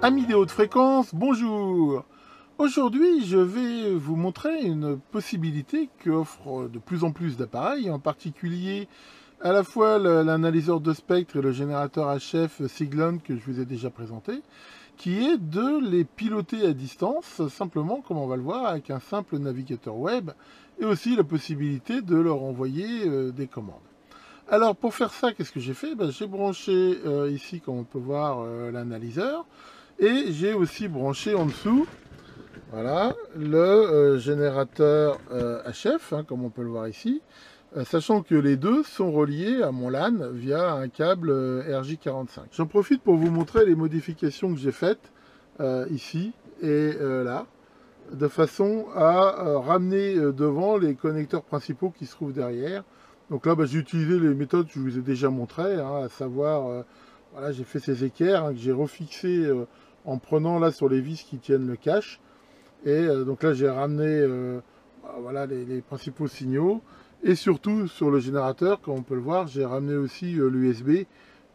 Amis des hautes fréquences, bonjour. Aujourd'hui, je vais vous montrer une possibilité qu'offrent de plus en plus d'appareils, en particulier à la fois l'analyseur de spectre et le générateur HF Siglent que je vous ai déjà présenté, qui est de les piloter à distance, simplement, comme on va le voir, avec un simple navigateur web, et aussi la possibilité de leur envoyer des commandes. Alors pour faire ça, qu'est-ce que j'ai fait? J'ai branché ici, comme on peut voir, l'analyseur. Et j'ai aussi branché en dessous, voilà, le générateur HF, comme on peut le voir ici, sachant que les deux sont reliés à mon LAN via un câble RJ45. J'en profite pour vous montrer les modifications que j'ai faites ici et là, de façon à ramener devant les connecteurs principaux qui se trouvent derrière. Donc là, j'ai utilisé les méthodes que je vous ai déjà montrées, à savoir, voilà, j'ai fait ces équerres que j'ai refixés en prenant là sur les vis qui tiennent le cache. Et donc là, j'ai ramené voilà, les principaux signaux. Et surtout, sur le générateur, comme on peut le voir, j'ai ramené aussi l'USB.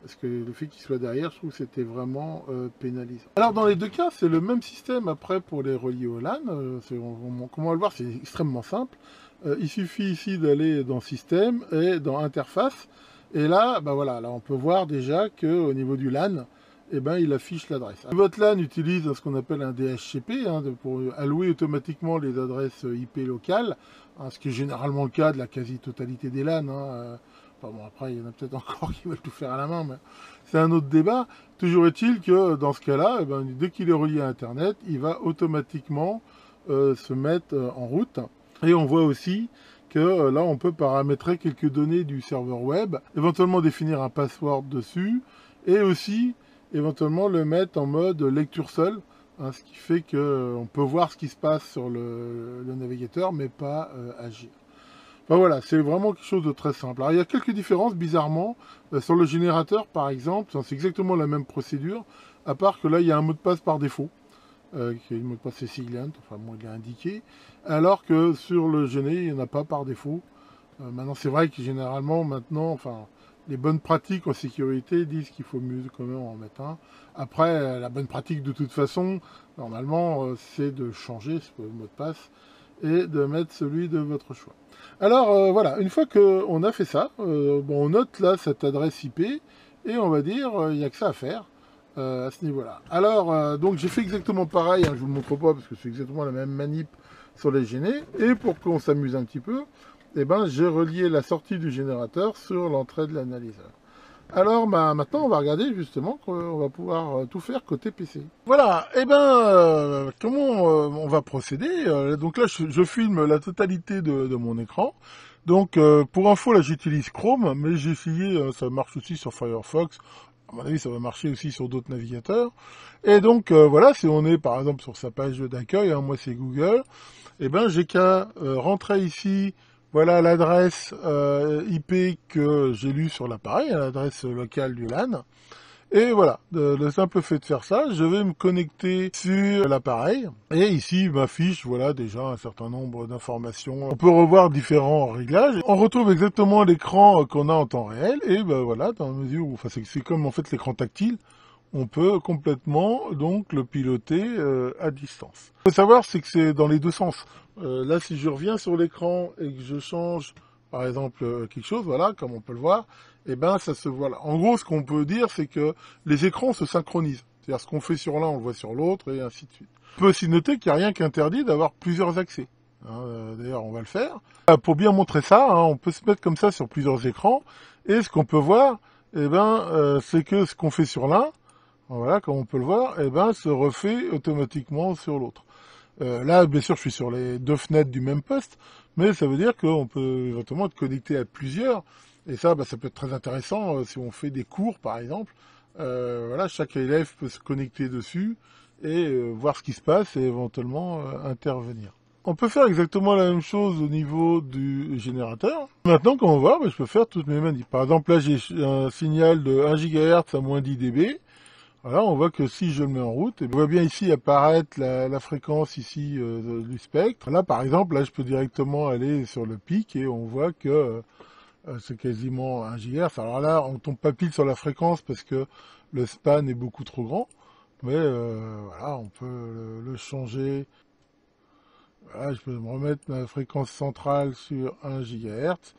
Parce que le fait qu'il soit derrière, je trouve que c'était vraiment pénalisant. Alors dans les deux cas, c'est le même système après pour les relier au LAN. Comment on va le voir, c'est extrêmement simple. Il suffit ici d'aller dans Système et dans Interface. Et là, voilà, là on peut voir déjà qu'au niveau du LAN, il affiche l'adresse. Votre LAN utilise ce qu'on appelle un DHCP pour allouer automatiquement les adresses IP locales, ce qui est généralement le cas de la quasi-totalité des LAN. Enfin bon, après, il y en a peut-être encore qui veulent tout faire à la main, mais c'est un autre débat. Toujours est-il que dans ce cas-là, dès qu'il est relié à Internet, il va automatiquement se mettre en route. Et on voit aussi que là, on peut paramétrer quelques données du serveur web, éventuellement définir un password dessus, et aussi éventuellement le mettre en mode lecture seule, ce qui fait qu'on peut voir ce qui se passe sur le navigateur, mais pas agir. Enfin voilà, c'est vraiment quelque chose de très simple. Alors il y a quelques différences, bizarrement, sur le générateur par exemple, c'est exactement la même procédure, à part que là il y a un mot de passe par défaut, qui est le mot de passe Siglent, enfin moi il est indiqué, alors que sur le Géné, il n'y en a pas par défaut. Maintenant c'est vrai que généralement maintenant, enfin les bonnes pratiques en sécurité disent qu'il faut mieux quand même en mettre un. Après, la bonne pratique de toute façon, normalement, c'est de changer ce mot de passe et de mettre celui de votre choix. Alors voilà, une fois qu'on a fait ça, on note là cette adresse IP et on va dire il n'y a que ça à faire à ce niveau-là. Alors donc j'ai fait exactement pareil, je vous le montre pas parce que c'est exactement la même manip sur les Géné, et pour qu'on s'amuse un petit peu, j'ai relié la sortie du générateur sur l'entrée de l'analyseur. Alors maintenant on va regarder justement qu'on va pouvoir tout faire côté PC. Voilà, comment on va procéder? Donc là je filme la totalité de mon écran. Donc pour info là j'utilise Chrome, mais j'ai essayé, ça marche aussi sur Firefox. À mon avis ça va marcher aussi sur d'autres navigateurs. Et donc voilà, si on est par exemple sur sa page d'accueil, moi c'est Google, j'ai qu'à rentrer ici. Voilà l'adresse IP que j'ai lue sur l'appareil, l'adresse locale du LAN. Et voilà, le simple fait de faire ça, je vais me connecter sur l'appareil. Et ici, il m'affiche, voilà, déjà un certain nombre d'informations. On peut revoir différents réglages. On retrouve exactement l'écran qu'on a en temps réel. Et voilà, dans la mesure où, enfin, c'est comme en fait l'écran tactile. On peut complètement donc le piloter à distance. Ce qu'il faut savoir, c'est que c'est dans les deux sens. Là, si je reviens sur l'écran et que je change, par exemple, quelque chose, voilà, comme on peut le voir, ça se voit là. En gros, ce qu'on peut dire, c'est que les écrans se synchronisent. C'est-à-dire, ce qu'on fait sur l'un, on le voit sur l'autre, et ainsi de suite. On peut aussi noter qu'il n'y a rien qui interdit d'avoir plusieurs accès. D'ailleurs, on va le faire. Pour bien montrer ça, on peut se mettre comme ça sur plusieurs écrans, et ce qu'on peut voir, c'est que ce qu'on fait sur l'un, voilà, comme on peut le voir, se refait automatiquement sur l'autre. Là, bien sûr, je suis sur les deux fenêtres du même poste, mais ça veut dire qu'on peut éventuellement être connecté à plusieurs. Et ça, ça peut être très intéressant si on fait des cours, par exemple. Voilà, chaque élève peut se connecter dessus et voir ce qui se passe et éventuellement intervenir. On peut faire exactement la même chose au niveau du générateur. Maintenant, comme on voit, je peux faire toutes mes manips. Par exemple, là, j'ai un signal de 1 GHz à moins 10 dB. Voilà, on voit que si je le mets en route, on voit bien ici apparaître la fréquence ici du spectre. Là, par exemple, là, je peux directement aller sur le pic et on voit que c'est quasiment 1 GHz. Alors là, on tombe pas pile sur la fréquence parce que le span est beaucoup trop grand. Mais voilà, on peut le changer. Voilà, je peux me remettre ma fréquence centrale sur 1 GHz.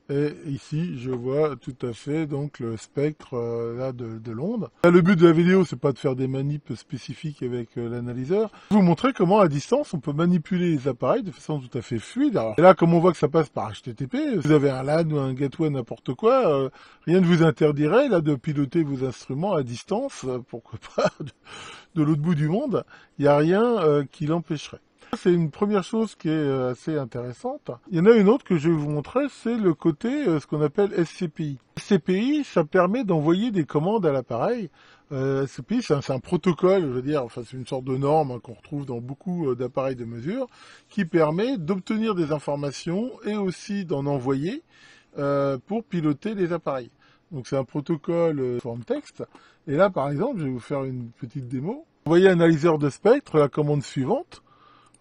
Et ici, je vois tout à fait donc le spectre là de l'onde. Là, le but de la vidéo, c'est pas de faire des manips spécifiques avec l'analyseur. Je vais vous montrer comment à distance on peut manipuler les appareils de façon tout à fait fluide. Alors, et là, comme on voit que ça passe par HTTP, si vous avez un LAN ou un gateway, n'importe quoi, rien ne vous interdirait là de piloter vos instruments à distance, pourquoi pas de l'autre bout du monde. Il n'y a rien qui l'empêcherait. C'est une première chose qui est assez intéressante. Il y en a une autre que je vais vous montrer, c'est le côté ce qu'on appelle SCPI. SCPI, ça permet d'envoyer des commandes à l'appareil. SCPI, c'est un protocole, je veux dire, enfin c'est une sorte de norme hein, qu'on retrouve dans beaucoup d'appareils de mesure, qui permet d'obtenir des informations et aussi d'en envoyer pour piloter les appareils. Donc c'est un protocole forme texte. Et là, par exemple, je vais vous faire une petite démo. Vous voyez analyseur de spectre, la commande suivante.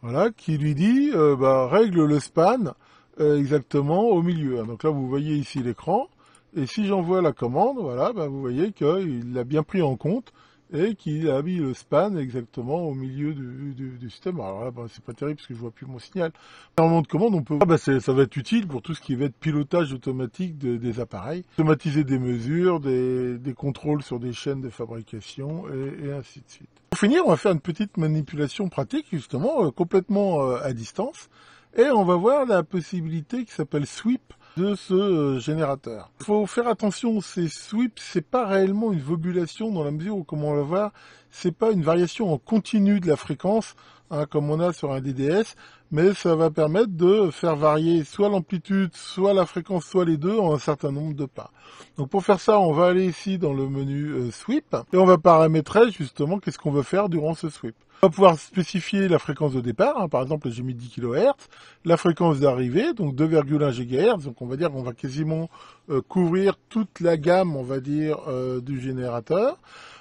Voilà, qui lui dit, règle le span exactement au milieu. Donc là, vous voyez ici l'écran. Et si j'envoie la commande, voilà, vous voyez qu'il l'a bien pris en compte et qu'il a mis le span exactement au milieu du système. Alors là, c'est pas terrible parce que je vois plus mon signal. Énormément de commandes, on peut voir, ça va être utile pour tout ce qui va être pilotage automatique des appareils, automatiser des mesures, des contrôles sur des chaînes de fabrication et ainsi de suite. Pour finir, on va faire une petite manipulation pratique, justement, complètement à distance. Et on va voir la possibilité qui s'appelle sweep de ce générateur. Il faut faire attention, ces sweeps, c'est pas réellement une vobulation dans la mesure où, comme on va voir, c'est pas une variation en continu de la fréquence, hein, comme on a sur un DDS, mais ça va permettre de faire varier soit l'amplitude, soit la fréquence, soit les deux en un certain nombre de pas. Donc pour faire ça, on va aller ici dans le menu sweep, et on va paramétrer justement qu'est-ce qu'on veut faire durant ce sweep. On va pouvoir spécifier la fréquence de départ, hein, par exemple j'ai mis 10 kHz, la fréquence d'arrivée, donc 2,1 GHz, donc on va dire qu'on va quasiment couvrir toute la gamme, on va dire, du générateur.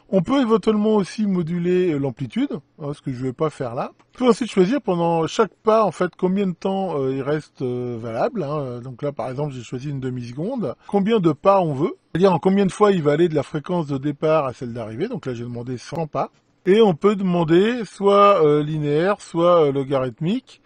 On peut éventuellement aussi moduler l'amplitude, hein, ce que je ne vais pas faire là. On peut ensuite choisir pendant chaque pas, en fait, combien de temps il reste valable. Hein. Donc là, par exemple, j'ai choisi une demi-seconde. Combien de pas on veut, c'est-à-dire en combien de fois il va aller de la fréquence de départ à celle d'arrivée. Donc là, j'ai demandé 100 pas. Et on peut demander soit linéaire, soit logarithmique,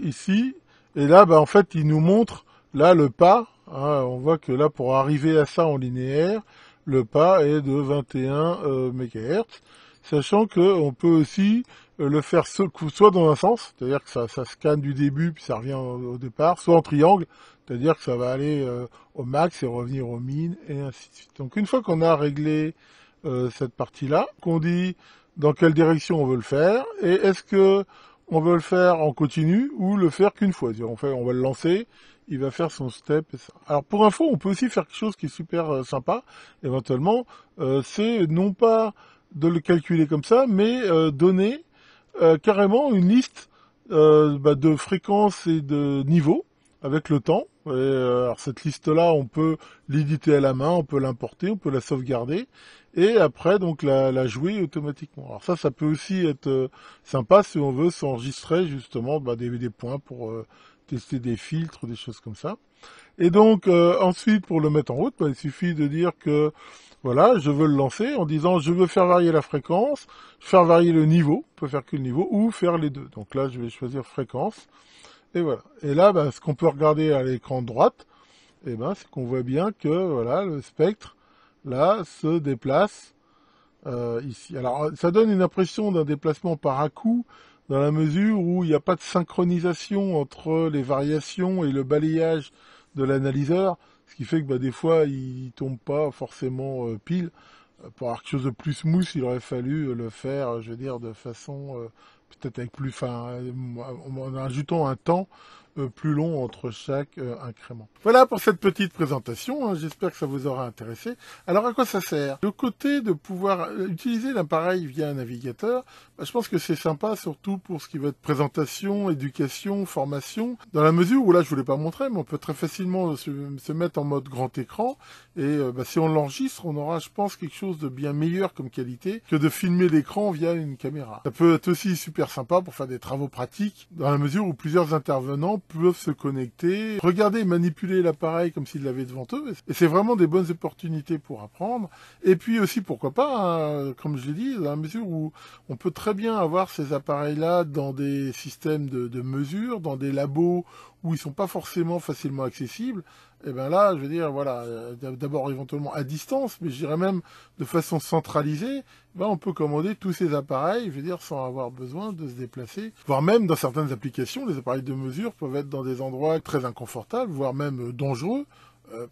ici. Et là, en fait, il nous montre là le pas. Hein, on voit que là, pour arriver à ça en linéaire, le pas est de 21 MHz, sachant qu'on peut aussi le faire soit dans un sens, c'est-à-dire que ça scanne du début puis ça revient au départ, soit en triangle, c'est-à-dire que ça va aller au max et revenir au min, et ainsi de suite. Donc une fois qu'on a réglé cette partie-là, qu'on dit dans quelle direction on veut le faire, et est-ce que on veut le faire en continu ou le faire qu'une fois. On va le lancer, il va faire son step et ça. Alors pour info, on peut aussi faire quelque chose qui est super sympa, éventuellement, c'est non pas de le calculer comme ça, mais donner carrément une liste de fréquences et de niveaux avec le temps. Et, alors cette liste-là, on peut l'éditer à la main, on peut l'importer, on peut la sauvegarder et après donc la jouer automatiquement. Alors ça peut aussi être sympa si on veut s'enregistrer justement des points pour tester des filtres, des choses comme ça. Et donc ensuite pour le mettre en route, il suffit de dire que voilà, je veux le lancer en disant je veux faire varier la fréquence, faire varier le niveau, on peut faire que le niveau, ou faire les deux. Donc là je vais choisir fréquence. Et voilà. Et là, ce qu'on peut regarder à l'écran de droite, c'est qu'on voit bien que voilà, le spectre là se déplace ici. Alors ça donne une impression d'un déplacement par à-coup dans la mesure où il n'y a pas de synchronisation entre les variations et le balayage de l'analyseur, ce qui fait que des fois il tombe pas forcément pile. Pour avoir quelque chose de plus smooth, il aurait fallu le faire, je veux dire, de façon peut-être avec plus, en ajoutant un temps plus long entre chaque incrément. Voilà pour cette petite présentation, hein, j'espère que ça vous aura intéressé. Alors à quoi ça sert? Le côté de pouvoir utiliser l'appareil via un navigateur, je pense que c'est sympa surtout pour ce qui va être présentation, éducation, formation, dans la mesure où là je ne vous l'ai pas montré, mais on peut très facilement se mettre en mode grand écran et si on l'enregistre, on aura je pense quelque chose de bien meilleur comme qualité que de filmer l'écran via une caméra. Ça peut être aussi super sympa pour faire des travaux pratiques dans la mesure où plusieurs intervenants gens peuvent se connecter, regarder et manipuler l'appareil comme s'ils l'avaient devant eux. Et c'est vraiment des bonnes opportunités pour apprendre. Et puis aussi, pourquoi pas, hein, comme je l'ai dit, dans la mesure où on peut très bien avoir ces appareils-là dans des systèmes de mesure, dans des labos où ils sont pas forcément facilement accessibles. Et bien là, je veux dire, voilà, d'abord éventuellement à distance, mais je dirais même de façon centralisée, ben on peut commander tous ces appareils, je veux dire, sans avoir besoin de se déplacer. Voire même dans certaines applications, les appareils de mesure peuvent être dans des endroits très inconfortables, voire même dangereux.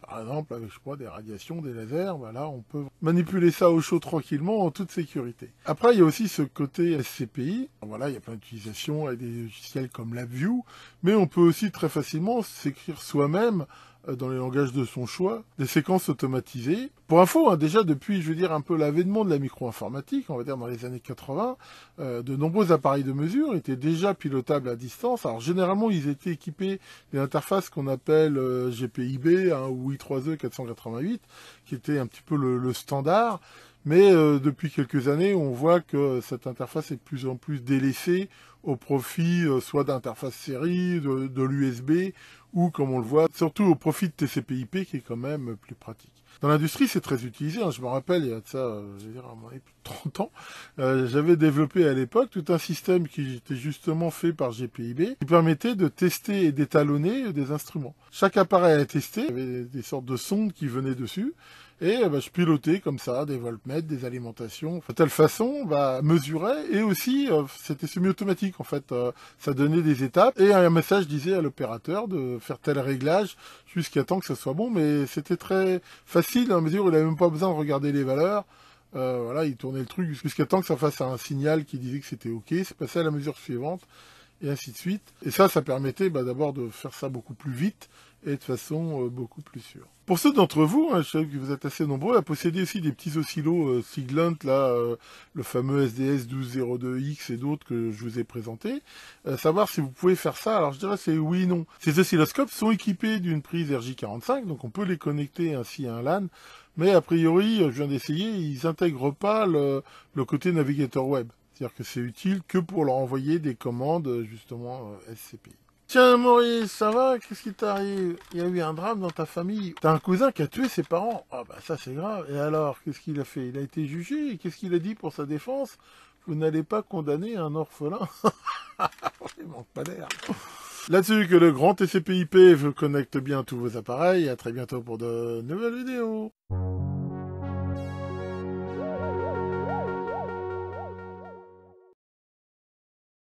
Par exemple, avec, je sais pas, des radiations, des lasers, voilà, on peut manipuler ça au chaud tranquillement en toute sécurité. Après, il y a aussi ce côté SCPI. Voilà, il y a plein d'utilisations avec des logiciels comme LabVIEW, mais on peut aussi très facilement s'écrire soi-même dans les langages de son choix, des séquences automatisées. Pour info, hein, déjà depuis, je veux dire, un peu l'avènement de la micro-informatique, on va dire dans les années 80, de nombreux appareils de mesure étaient déjà pilotables à distance. Alors généralement, ils étaient équipés d'une interface qu'on appelle GPIB, hein, ou I3E 488, qui était un petit peu le standard. Mais depuis quelques années, on voit que cette interface est de plus en plus délaissée au profit soit d'interface série, de l'USB, ou comme on le voit, surtout au profit de TCP/IP qui est quand même plus pratique. Dans l'industrie, c'est très utilisé. Hein. Je me rappelle, il y a de ça, je veux dire, à mon avis, plus de 30 ans, j'avais développé à l'époque tout un système qui était justement fait par GPIB, qui permettait de tester et d'étalonner des instruments. Chaque appareil à tester, il y avait des sortes de sondes qui venaient dessus, et je pilotais comme ça des voltmètres, des alimentations, de telle façon, mesurer, et aussi c'était semi-automatique en fait, ça donnait des étapes, et un message disait à l'opérateur de faire tel réglage jusqu'à temps que ça soit bon, mais c'était très facile, dans la mesure où il n'avait même pas besoin de regarder les valeurs. Voilà, il tournait le truc jusqu'à temps que ça fasse un signal qui disait que c'était OK, c'est passé à la mesure suivante, et ainsi de suite. Et ça permettait d'abord de faire ça beaucoup plus vite, et de façon beaucoup plus sûre. Pour ceux d'entre vous, hein, je sais que vous êtes assez nombreux à posséder aussi des petits oscillos Siglent, là, le fameux SDS 1202X et d'autres que je vous ai présentés, savoir si vous pouvez faire ça. Alors je dirais c'est oui et non. Ces oscilloscopes sont équipés d'une prise RJ45, donc on peut les connecter ainsi à un LAN, mais a priori, je viens d'essayer, ils n'intègrent pas le côté navigateur web. C'est-à-dire que c'est utile que pour leur envoyer des commandes, justement, SCPI. Tiens, Maurice, ça va? Qu'est-ce qui t'arrive? Il y a eu un drame dans ta famille. T'as un cousin qui a tué ses parents. Ah bah ça c'est grave. Et alors, qu'est-ce qu'il a fait? Il a été jugé. Et qu'est-ce qu'il a dit pour sa défense? Vous n'allez pas condamner un orphelin? Il manque pas d'air. Là-dessus, que le grand TCP/IP vous connecte bien tous vos appareils. À très bientôt pour de nouvelles vidéos.